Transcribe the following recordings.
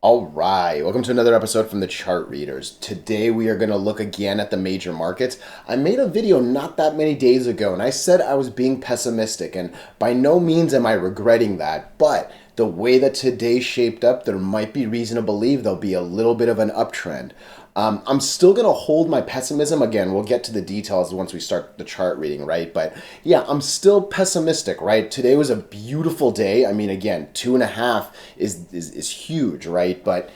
All right, welcome to another episode from the Chart Readers. Today we are going to look again at the major markets. I made a video not that many days ago and I said I was being pessimistic, and by no means am I regretting that, but the way that today shaped up, there might be reason to believe there'll be a little bit of an uptrend. I'm still going to hold my pessimism. Again, we'll get to the details once we start the chart reading, right? But yeah, I'm still pessimistic, right? Today was a beautiful day. I mean, again, 2.5 is huge, right? But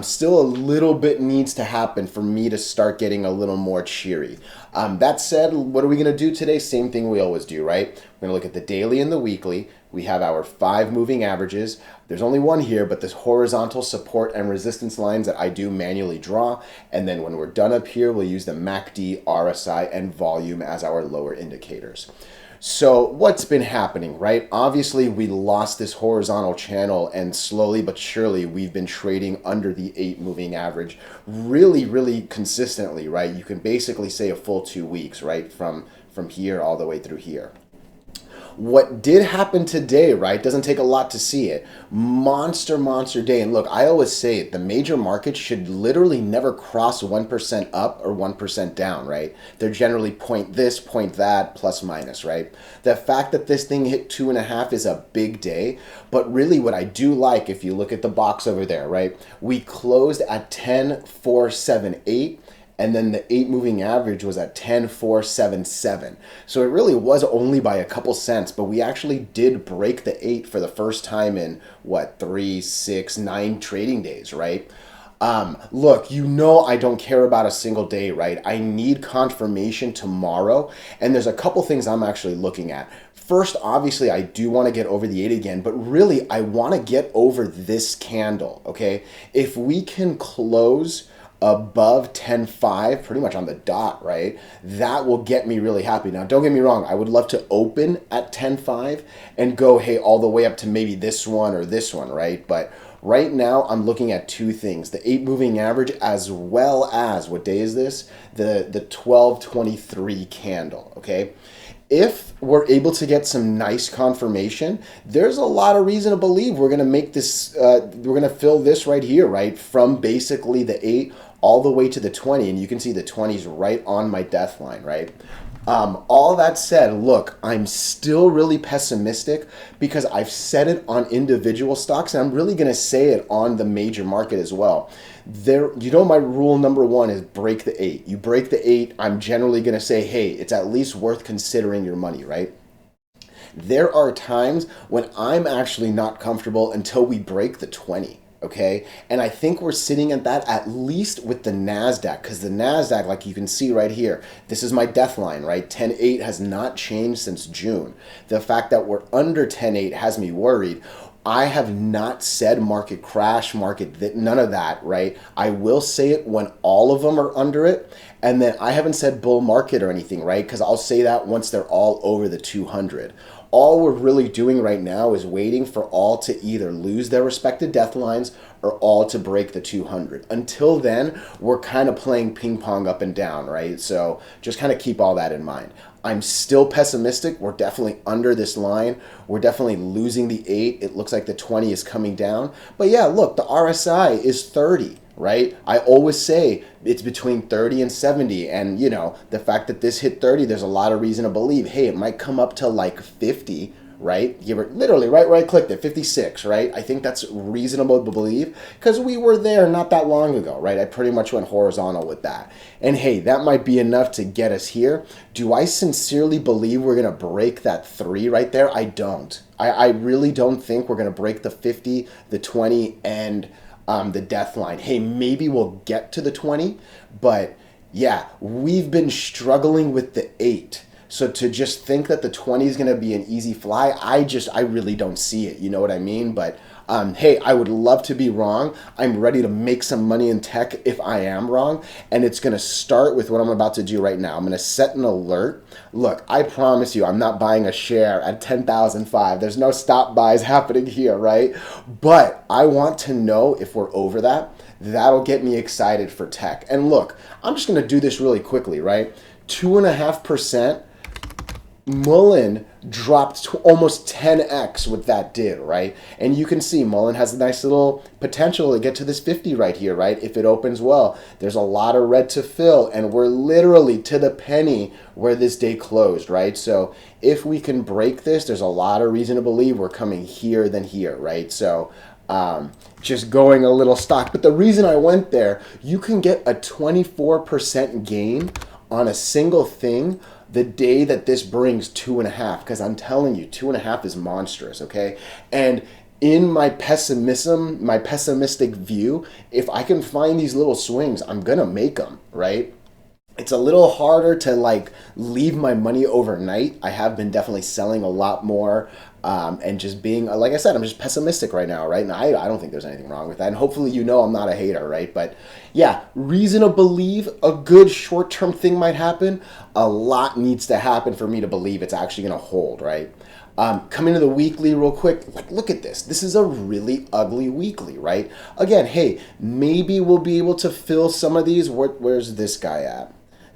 still a little bit needs to happen for me to start getting a little more cheery. That said, what are we going to do today? Same thing we always do, right? We're going to look at the daily and the weekly. We have our 5 moving averages. There's only one here, but this horizontal support and resistance lines that I do manually draw. And then when we're done up here, we'll use the MACD, RSI, and volume as our lower indicators. So what's been happening, right? Obviously, we lost this horizontal channel, and slowly but surely, we've been trading under the 8 moving average really consistently, right? You can basically say a full 2 weeks, right? From here all the way through here. What did happen today, right? Doesn't take a lot to see it. Monster day. And look, I always say it, the major markets should literally never cross 1% up or 1% down, right? They're generally point this, point that, plus minus, right? The fact that this thing hit 2.5 is a big day. But really what I do like, if you look at the box over there, right? We closed at 10,478. And then the 8 moving average was at 10,477. So it really was only by a couple cents, but we actually did break the 8 for the first time in what, 3, 6, 9 trading days, right? Look, you know I don't care about a single day, right? I need confirmation tomorrow, and there's a couple things I'm actually looking at. First, obviously, I do want to get over the 8 again, but really, I want to get over this candle, okay? If we can close above 10.5, pretty much on the dot, right? That will get me really happy. Now, don't get me wrong. I would love to open at 10.5 and go, hey, all the way up to maybe this one or this one, right? But right now, I'm looking at 2 things. The 8 moving average as well as, what day is this? The 1223 candle, okay? If we're able to get some nice confirmation, there's a lot of reason to believe we're going to make this, we're going to fill this right here, right? From basically the 8 all the way to the 20. And you can see the 20 is right on my death line, right? All that said, look, I'm still really pessimistic because I've said it on individual stocks, and I'm really going to say it on the major market as well. You know, my rule number 1 is break the 8. You break the 8, I'm generally going to say, hey, it's at least worth considering your money, right? There are times when I'm actually not comfortable until we break the 20. Okay, and I think we're sitting at that at least with the NASDAQ, because the NASDAQ, like you can see right here, this is my death line, right? 10.8 has not changed since June. The fact that we're under 10.8 has me worried. I have not said market crash, none of that, right? I will say it when all of them are under it. And then I haven't said bull market or anything, right? Because I'll say that once they're all over the 200. All we're really doing right now is waiting for all to either lose their respective death lines or all to break the 200. Until then, we're kind of playing ping pong up and down, right? So just kind of keep all that in mind. I'm still pessimistic. We're definitely under this line. We're definitely losing the 8. It looks like the 20 is coming down. But yeah, look, the RSI is 30, right? I always say it's between 30 and 70. And, you know, the fact that this hit 30, there's a lot of reason to believe, hey, it might come up to like 50, right? You were literally right clicked at 56, right? I think that's reasonable to believe because we were there not that long ago, right? I pretty much went horizontal with that. And hey, that might be enough to get us here. Do I sincerely believe we're going to break that 3 right there? I don't. I really don't think we're going to break the 50, the 20, and the death line. Hey, maybe we'll get to the 20, but yeah, we've been struggling with the 8. So to just think that the 20 is going to be an easy fly, I really don't see it. You know what I mean? But hey, I would love to be wrong. I'm ready to make some money in tech if I am wrong. And it's going to start with what I'm about to do right now. I'm going to set an alert. Look, I promise you, I'm not buying a share at 10,005. There's no stop buys happening here, right? But I want to know if we're over that. That'll get me excited for tech. And look, I'm just going to do this really quickly, right? 2.5%. Mullen dropped to almost 10x what that did, right? And you can see Mullen has a nice little potential to get to this 50 right here, right? If it opens well, there's a lot of red to fill, and we're literally to the penny where this day closed, right? So if we can break this, there's a lot of reason to believe we're coming here than here, right? So just going a little stock. But the reason I went there, you can get a 24% gain on a single thing the day that this brings 2.5, because I'm telling you, 2.5 is monstrous, okay? And in my pessimism, my pessimistic view, if I can find these little swings, I'm gonna make them, right? It's a little harder to like leave my money overnight. I have been definitely selling a lot more and just being, like I said, I'm just pessimistic right now, right? And I don't think there's anything wrong with that. And hopefully you know I'm not a hater, right? But yeah, reason to believe a good short-term thing might happen. A lot needs to happen for me to believe it's actually going to hold, right? Coming to the weekly real quick, like look at this. This is a really ugly weekly, right? Again, hey, maybe we'll be able to fill some of these. Where's this guy at?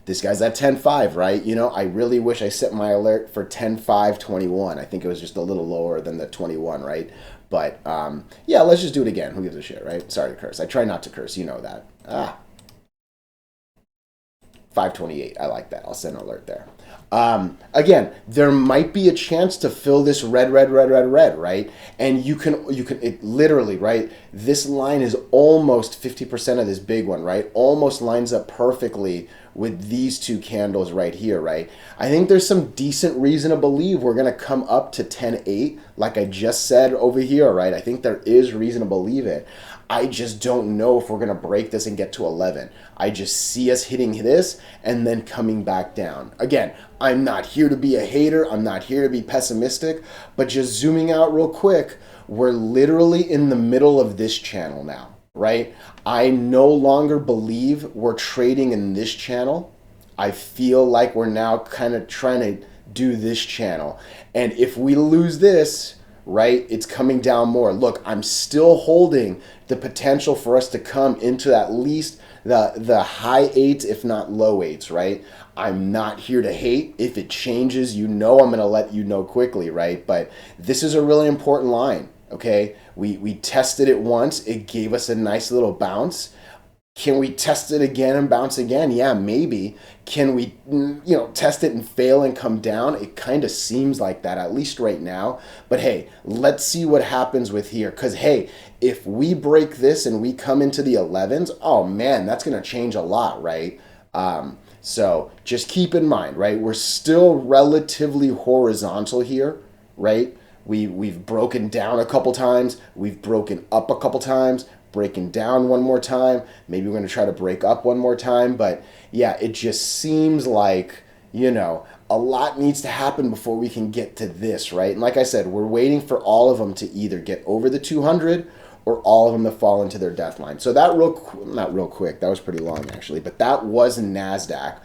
This guy's at 10.5, right? You know, I really wish I set my alert for 10.521. I think it was just a little lower than the 21, right? But yeah, let's just do it again. Who gives a shit, right? Sorry to curse. I try not to curse. You know that. 528. I like that. I'll send an alert there. Again, there might be a chance to fill this red, right? And you can it literally, right? This line is almost 50% of this big one, right? Almost lines up perfectly with these two candles right here, right? I think there's some decent reason to believe we're going to come up to 10.8, like I just said over here, right? I think there is reason to believe it. I just don't know if we're going to break this and get to 11. I just see us hitting this and then coming back down. Again, I'm not here to be a hater. I'm not here to be pessimistic, but just zooming out real quick, we're literally in the middle of this channel now, right? I no longer believe we're trading in this channel. I feel like we're now kind of trying to do this channel. And if we lose this, right, it's coming down more. Look, I'm still holding the potential for us to come into at least the high 8s, if not low 8s, right? I'm not here to hate. If it changes, you know I'm going to let you know quickly, right? But this is a really important line, okay? We tested it once. It gave us a nice little bounce. Can we test it again and bounce again? Yeah, maybe. Can we, test it and fail and come down? It kind of seems like that, at least right now. But hey, let's see what happens with here. Because hey, if we break this and we come into the 11s, oh man, that's going to change a lot, right? So just keep in mind, right? We're still relatively horizontal here, right? We've broken down a couple times. We've broken up a couple times. Breaking down one more time. Maybe we're going to try to break up one more time. But yeah, it just seems like, a lot needs to happen before we can get to this, right? And like I said, we're waiting for all of them to either get over the 200 or all of them to fall into their death line. So that not real quick, that was pretty long actually, but that was NASDAQ.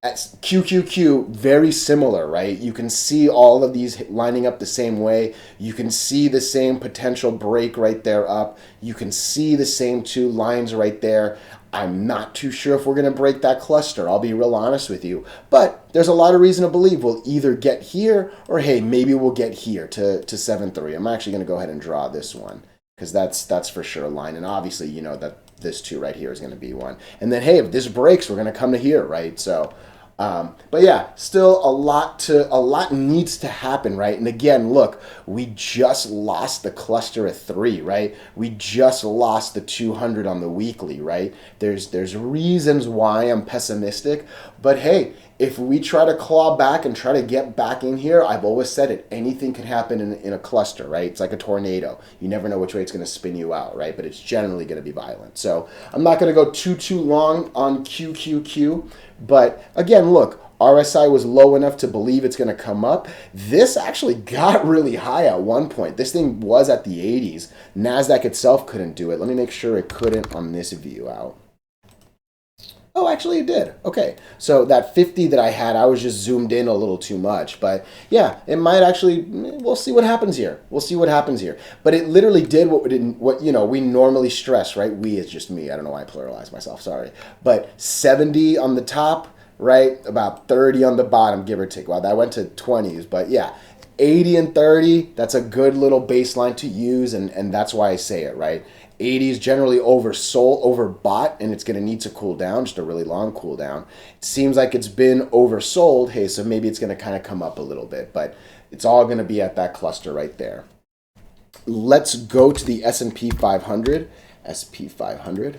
At QQQ, very similar, right? You can see all of these lining up the same way. You can see the same potential break right there up. You can see the same two lines right there. I'm not too sure if we're going to break that cluster. I'll be real honest with you. But there's a lot of reason to believe we'll either get here or, hey, maybe we'll get here to 7.3. I'm actually going to go ahead and draw this one because that's for sure a line. And obviously, you know that this two right here is going to be one. And then, hey, if this breaks, we're going to come to here, right? So... but yeah, still a lot needs to happen, right? And again, look, we just lost the cluster at 3, right? We just lost the 200 on the weekly, right? There's reasons why I'm pessimistic, but hey, if we try to claw back and try to get back in here, I've always said it, anything can happen in a cluster, right? It's like a tornado. You never know which way it's going to spin you out, right? But it's generally going to be violent. So I'm not going to go too long on QQQ. But again, look, RSI was low enough to believe it's going to come up. This actually got really high at one point. This thing was at the 80s. NASDAQ itself couldn't do it. Let me make sure it couldn't on this view out. Oh, actually it did. Okay. So that 50 that I had, I was just zoomed in a little too much. But yeah, it might actually, we'll see what happens here. We'll see what happens here. But it literally did what we normally stress, right? We is just me. I don't know why I pluralized myself. Sorry. But 70 on the top, right? About 30 on the bottom, give or take. Well, that went to 20s, but yeah, 80 and 30, that's a good little baseline to use, and that's why I say it, right? 80 is generally oversold, overbought, and it's going to need to cool down, just a really long cool down. It seems like it's been oversold. Hey, so maybe it's going to kind of come up a little bit, but it's all going to be at that cluster right there. Let's go to the S&P 500. SP-500.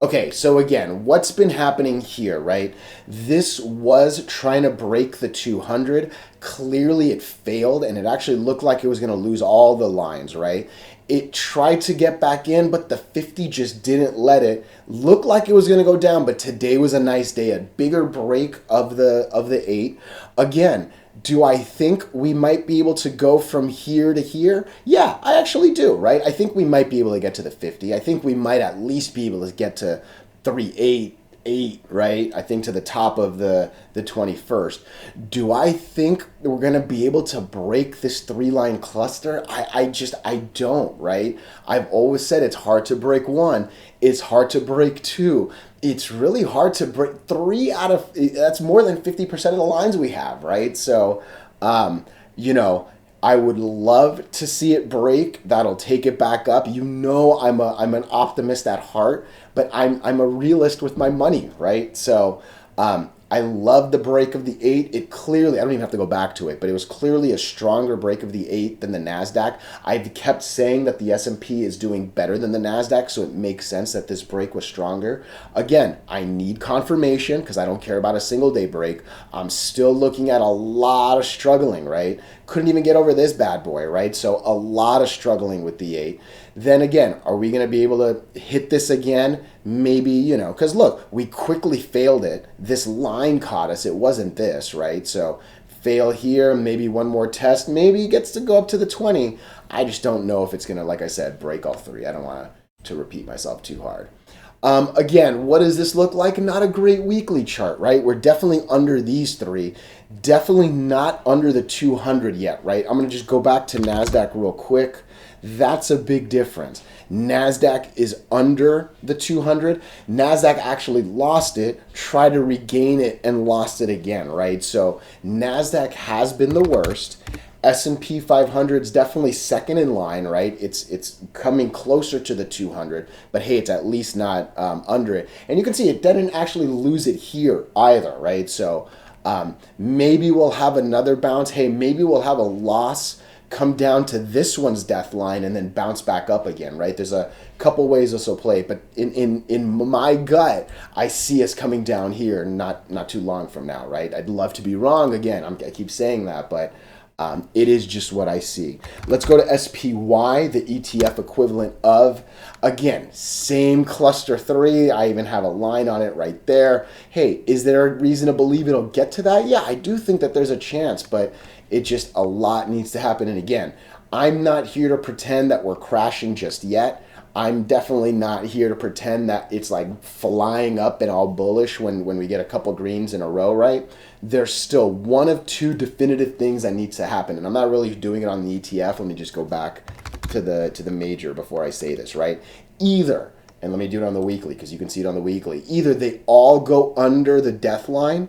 Okay, so again, what's been happening here, right? This was trying to break the 200. Clearly it failed, and it actually looked like it was going to lose all the lines, right? It tried to get back in, but the 50 just didn't let it. Looked like it was going to go down, but today was a nice day, a bigger break of the 8. Again, do I think we might be able to go from here to here? Yeah, I actually do, right? I think we might be able to get to the 50. I think we might at least be able to get to 388, right? I think to the top of the 21st. Do I think we're going to be able to break this 3-line cluster? I don't, right? I've always said it's hard to break 1. It's hard to break 2. It's really hard to break 3 out of, that's more than 50% of the lines we have, right? So, I would love to see it break. That'll take it back up. I'm an optimist at heart, but I'm a realist with my money, right? So, I love the break of the 8. It clearly, I don't even have to go back to it, but it was clearly a stronger break of the 8 than the NASDAQ. I've kept saying that the S&P is doing better than the NASDAQ, so it makes sense that this break was stronger. Again, I need confirmation because I don't care about a single day break. I'm still looking at a lot of struggling, right? Couldn't even get over this bad boy, right? So a lot of struggling with the 8. Then again, are we going to be able to hit this again? Maybe, because look, we quickly failed it. This line caught us. It wasn't this, right? So fail here, maybe one more test. Maybe it gets to go up to the 20. I just don't know if it's going to, like I said, break all 3. I don't want to repeat myself too hard. Again, what does this look like? Not a great weekly chart, right? We're definitely under these 3. Definitely not under the 200 yet, right? I'm going to just go back to NASDAQ real quick. That's a big difference. NASDAQ is under the 200. NASDAQ actually lost it, tried to regain it, and lost it again, right? So NASDAQ has been the worst. S&P 500 is definitely second in line, right? It's coming closer to the 200, but hey, it's at least not under it. And you can see it didn't actually lose it here either, right? So maybe we'll have another bounce. Hey, maybe we'll have a loss come down to this one's death line and then bounce back up again, right? There's a couple ways this will play, but in my gut, I see us coming down here not too long from now, right? I'd love to be wrong again. I keep saying that, but it is just what I see. Let's go to SPY, the ETF equivalent of, again, same cluster 3. I even have a line on it right there. Hey, is there a reason to believe it'll get to that? Yeah, I do think that there's a chance, but it just, a lot needs to happen. And again, I'm not here to pretend that we're crashing just yet. I'm definitely not here to pretend that it's like flying up and all bullish when we get a couple greens in a row, right? There's still one of 2 definitive things that needs to happen. And I'm not really doing it on the ETF. Let me just go back to the major before I say this, right? Either, and let me do it on the weekly because you can see it on the weekly, either they all go under the death line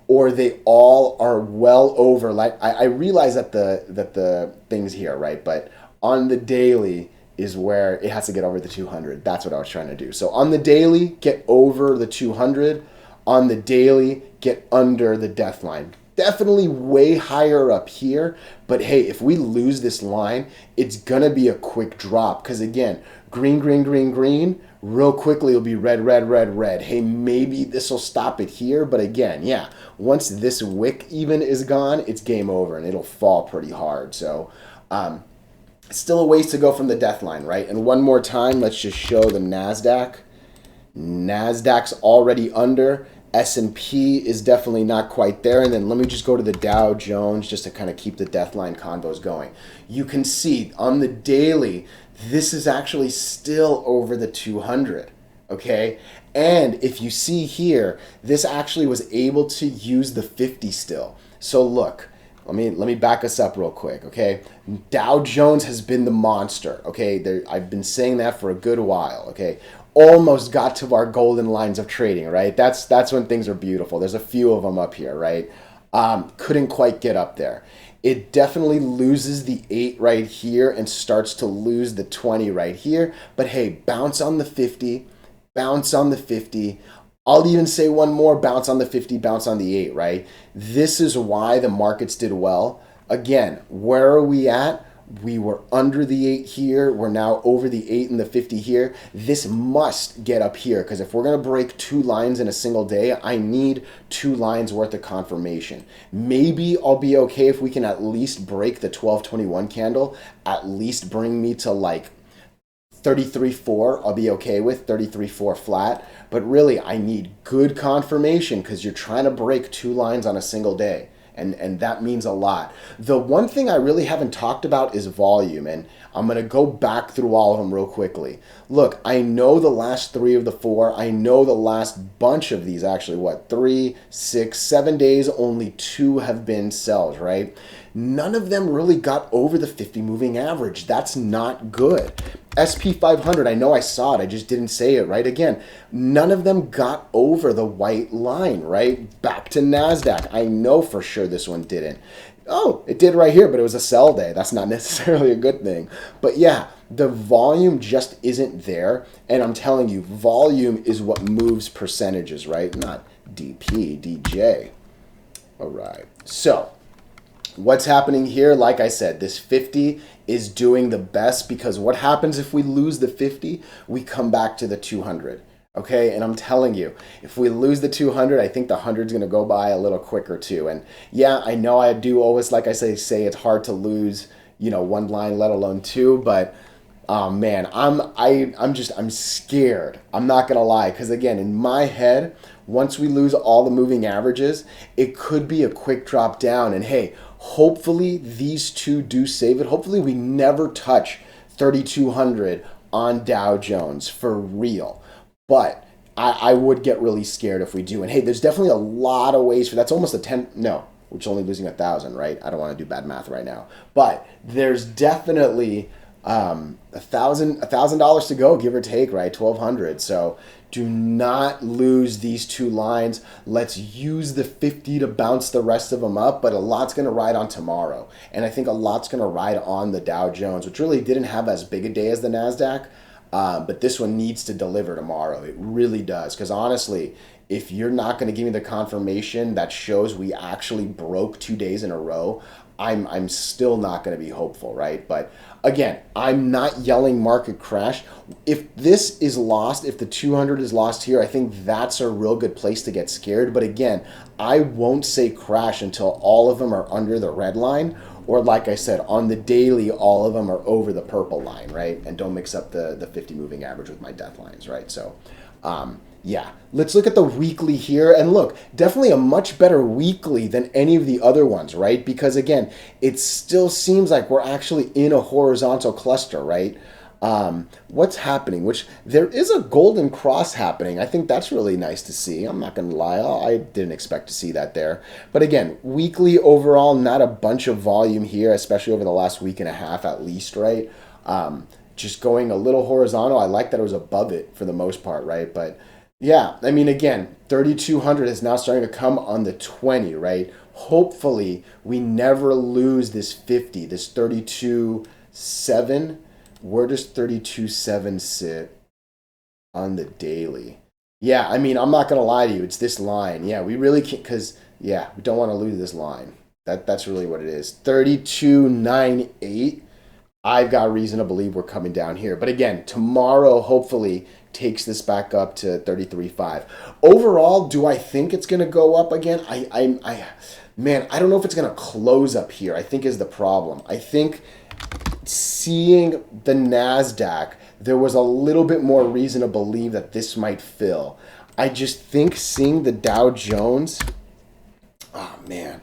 or they all are well over. Like I realize that the things here, right? But on the daily is where it has to get over the 200. That's what I was trying to do. So on the daily, get over the 200. On the daily, get under the death line. Definitely way higher up here. But hey, if we lose this line, it's going to be a quick drop. Because again, green, green, green, green, real quickly it'll be red, red, red, red. Hey, maybe this will stop it here. But again, yeah, once this wick even is gone, it's game over and it'll fall pretty hard. So, still a ways to go from the death line, right? And one more time, let's just show the NASDAQ. NASDAQ's already under. S&P is definitely not quite there. And then let me just go to the Dow Jones just to kind of keep the death line convos going. You can see on the daily, this is actually still over the 200, okay? And if you see here, this actually was able to use the 50 still. So look, let me back us up real quick, okay? Dow Jones has been the monster, okay? I've been saying that for a good while, okay? Almost got to our golden lines of trading, right? That's when things are beautiful. There's a few of them up here, right? Couldn't quite get up there. It definitely loses the 8 right here and starts to lose the 20 right here. But hey, bounce on the 50, bounce on the 50. I'll even say one more, bounce on the 50, bounce on the 8, right? This is why the markets did well. Again, where are we at? We were under the 8 here. We're now over the 8 and the 50 here. This must get up here because if we're going to break 2 lines in a single day, I need 2 lines worth of confirmation. Maybe I'll be okay if we can at least break the 1221 candle, at least bring me to like 33.4. I'll be okay with 33.4 flat. But really, I need good confirmation because you're trying to break 2 lines on a single day. And that means a lot. The one thing I really haven't talked about is volume, and I'm going to go back through all of them real quickly. Look, I know the last 3 of the 4. I know the last bunch of these, actually, 3, 6, 7 days, only 2 have been sells, right? None of them really got over the 50 moving average. That's not good. SP-500, I know I saw it, I just didn't say it, right? Again, none of them got over the white line, right? Back to NASDAQ, I know for sure this one didn't. Oh, it did right here, but it was a sell day. That's not necessarily a good thing. But yeah, the volume just isn't there. And I'm telling you, volume is what moves percentages, right? Not DP, DJ. All right, so what's happening here? Like I said, this 50 is doing the best because what happens if we lose the 50? We come back to the 200. Okay, and I'm telling you, if we lose the 200, I think the 100 is going to go by a little quicker too. And yeah, I know I do always, like I say it's hard to lose, 1 line, let alone 2. But man, I'm scared. I'm not gonna lie, because again, in my head, once we lose all the moving averages, it could be a quick drop down. And hey, hopefully these 2 do save it. Hopefully we never touch 3,200 on Dow Jones for real. But I would get really scared if we do. And hey, there's definitely a lot of ways for that's almost a 10. No, we're only losing 1,000, right? I don't want to do bad math right now. But there's definitely $1,000 to go, give or take, right? 1,200. So do not lose these 2 lines. Let's use the 50 to bounce the rest of them up, but a lot's going to ride on tomorrow. And I think a lot's going to ride on the Dow Jones, which really didn't have as big a day as the NASDAQ. But this one needs to deliver tomorrow. It really does. Because honestly, if you're not going to give me the confirmation that shows we actually broke 2 days in a row, I'm still not going to be hopeful, right? But again, I'm not yelling market crash. If this is lost, if the 200 is lost here, I think that's a real good place to get scared. But again, I won't say crash until all of them are under the red line. Or like I said, on the daily, all of them are over the purple line, right? And don't mix up the 50 moving average with my death lines, right? So, yeah, let's look at the weekly here. And look, definitely a much better weekly than any of the other ones, right? Because again, it still seems like we're actually in a horizontal cluster, right? What's happening, which there is a golden cross happening. I think that's really nice to see. I'm not going to lie. I didn't expect to see that there. But again, weekly overall, not a bunch of volume here, especially over the last week and a half at least, right? Just going a little horizontal. I like that it was above it for the most part, right? But yeah, I mean, again, 3,200 is now starting to come on the 20, right? Hopefully we never lose this 50, this 32.7. Where does 32.7 sit on the daily? Yeah, I mean, I'm not going to lie to you. It's this line. Yeah, we really can't, because, yeah, we don't want to lose this line. That's really what it is. 32.98. I've got reason to believe we're coming down here. But again, tomorrow hopefully takes this back up to 33.5. Overall, do I think it's going to go up again? Man, I don't know if it's going to close up here, I think is the problem. I think seeing the NASDAQ, there was a little bit more reason to believe that this might fill. I just think seeing the Dow Jones, oh man,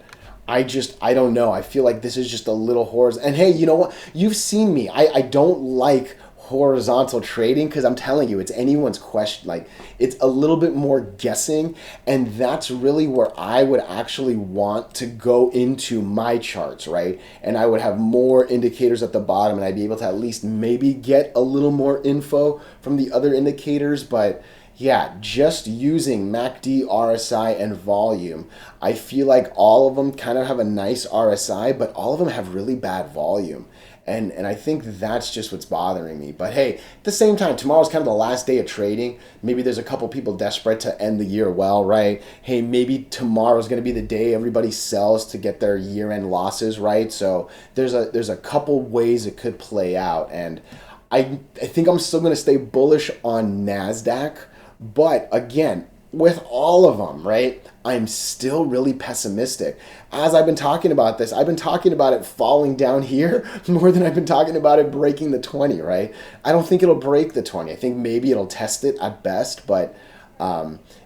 I don't know. I feel like this is just a little horizontal. And hey, you know what? You've seen me. I don't like horizontal trading, because I'm telling you, it's anyone's question. Like, it's a little bit more guessing, and that's really where I would actually want to go into my charts, right? And I would have more indicators at the bottom, and I'd be able to at least maybe get a little more info from the other indicators. But yeah, just using MACD, RSI, and volume, I feel like all of them kind of have a nice RSI, but all of them have really bad volume. And I think that's just what's bothering me. But hey, at the same time, tomorrow's kind of the last day of trading. Maybe there's a couple people desperate to end the year well, right? Hey, maybe tomorrow's going to be the day everybody sells to get their year-end losses, right? So there's a couple ways it could play out. And I think I'm still going to stay bullish on NASDAQ. But again, with all of them, right, I'm still really pessimistic. As I've been talking about this, I've been talking about it falling down here more than I've been talking about it breaking the 20, right? I don't think it'll break the 20. I think maybe it'll test it at best, but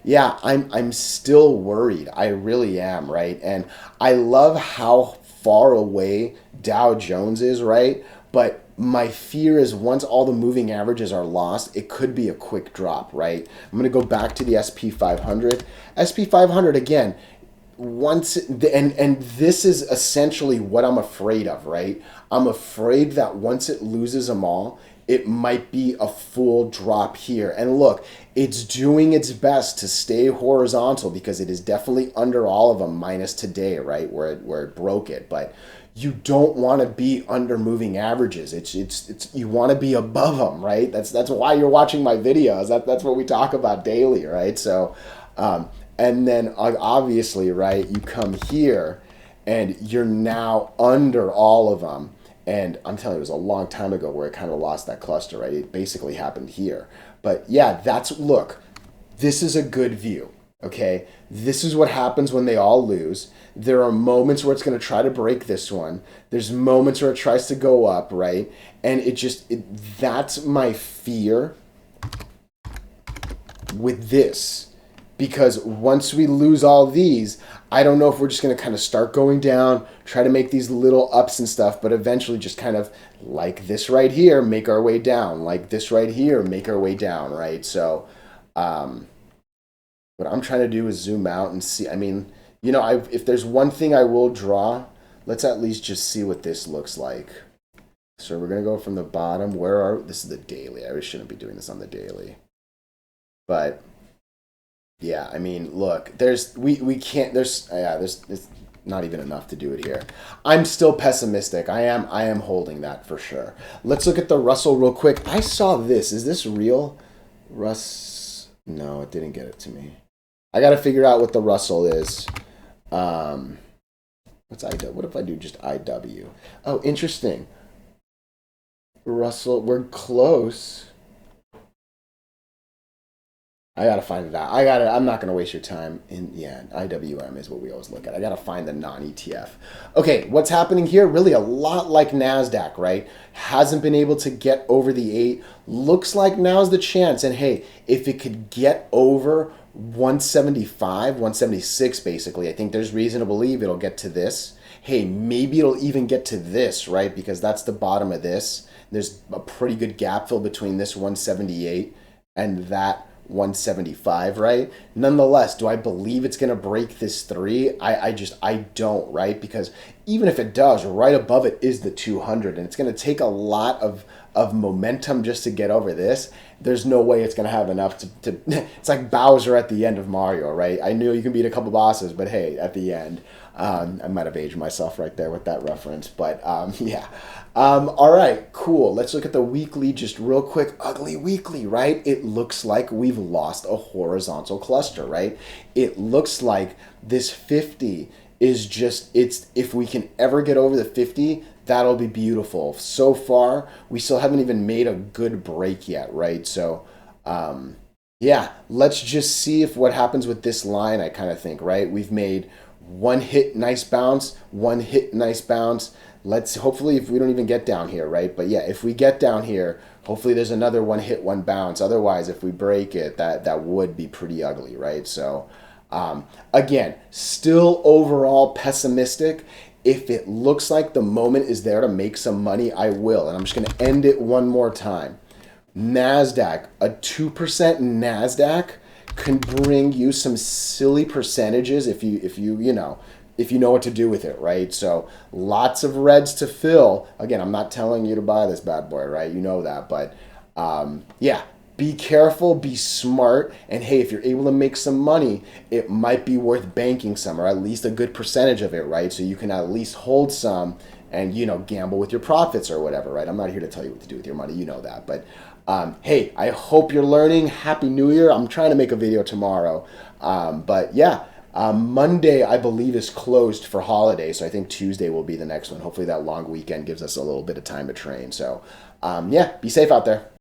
yeah, I'm still worried. I really am, right? And I love how far away Dow Jones is, right? But my fear is once all the moving averages are lost, it could be a quick drop, right? I'm going to go back to the SP-500. SP-500, again, and this is essentially what I'm afraid of, right? I'm afraid that once it loses them all, it might be a full drop here. And look, it's doing its best to stay horizontal because it is definitely under all of them minus today, right, where it broke it. But you don't want to be under moving averages. It's you want to be above them, right? That's why you're watching my videos. That's what we talk about daily, right? So, and then obviously, right, you come here and you're now under all of them. And I'm telling you, it was a long time ago where it kind of lost that cluster, right? It basically happened here. But yeah, look, this is a good view. Okay, this is what happens when they all lose. There are moments where it's going to try to break this one. There's moments where it tries to go up, right? And that's my fear with this. Because once we lose all these, I don't know if we're just going to kind of start going down, try to make these little ups and stuff, but eventually just kind of like this right here, make our way down. Like this right here, make our way down, right? So, what I'm trying to do is zoom out and see. I mean, you know, if there's one thing I will draw, let's at least just see what this looks like. So we're going to go from the bottom. This is the daily. I shouldn't be doing this on the daily. But yeah, I mean, look, it's not even enough to do it here. I'm still pessimistic. I am holding that for sure. Let's look at the Russell real quick. I saw this. Is this real? No, it didn't get it to me. I got to figure out what the Russell is. What's IW? What if I do just IW? Oh, interesting. Russell, we're close. I got to find it out. I'm not going to waste your time. IWM is what we always look at. I got to find the non-ETF. Okay, what's happening here? Really a lot like NASDAQ, right? Hasn't been able to get over the 8. Looks like now's the chance. And hey, if it could get over 175, 176 basically, I think there's reason to believe it'll get to this. Hey, maybe it'll even get to this, right? Because that's the bottom of this. There's a pretty good gap fill between this 178 and that 175, right? Nonetheless, do I believe it's going to break this 3? I don't, right? Because even if it does, right above it is the 200, and it's going to take a lot of momentum just to get over this. There's no way it's going to have enough to it's like Bowser at the end of Mario, right? I knew you can beat a couple bosses, but hey, at the end, I might have aged myself right there with that reference, but yeah. All right, cool. Let's look at the weekly just real quick. Ugly weekly, right? It looks like we've lost a horizontal cluster, right? It looks like this 50 is if we can ever get over the 50, that'll be beautiful. So far, we still haven't even made a good break yet, right? So, yeah, let's just see what happens with this line, I kind of think, right? We've made one hit, nice bounce, one hit, nice bounce. Hopefully if we don't even get down here, right? But yeah, if we get down here, hopefully there's another one hit, one bounce. Otherwise, if we break it, that would be pretty ugly, right? So, again, still overall pessimistic. If it looks like the moment is there to make some money, I will. And I'm just going to end it one more time. NASDAQ, a 2% NASDAQ can bring you some silly percentages if you know what to do with it, right? So lots of reds to fill. Again, I'm not telling you to buy this bad boy, right? You know that, but yeah, be careful, be smart, and hey, if you're able to make some money, it might be worth banking some, or at least a good percentage of it, right? So you can at least hold some and gamble with your profits or whatever, right? I'm not here to tell you what to do with your money, you know that, but hey, I hope you're learning. Happy New Year. I'm trying to make a video tomorrow, but yeah. Monday, I believe, is closed for holiday, so I think Tuesday will be the next one. Hopefully that long weekend gives us a little bit of time to train. So, yeah, be safe out there.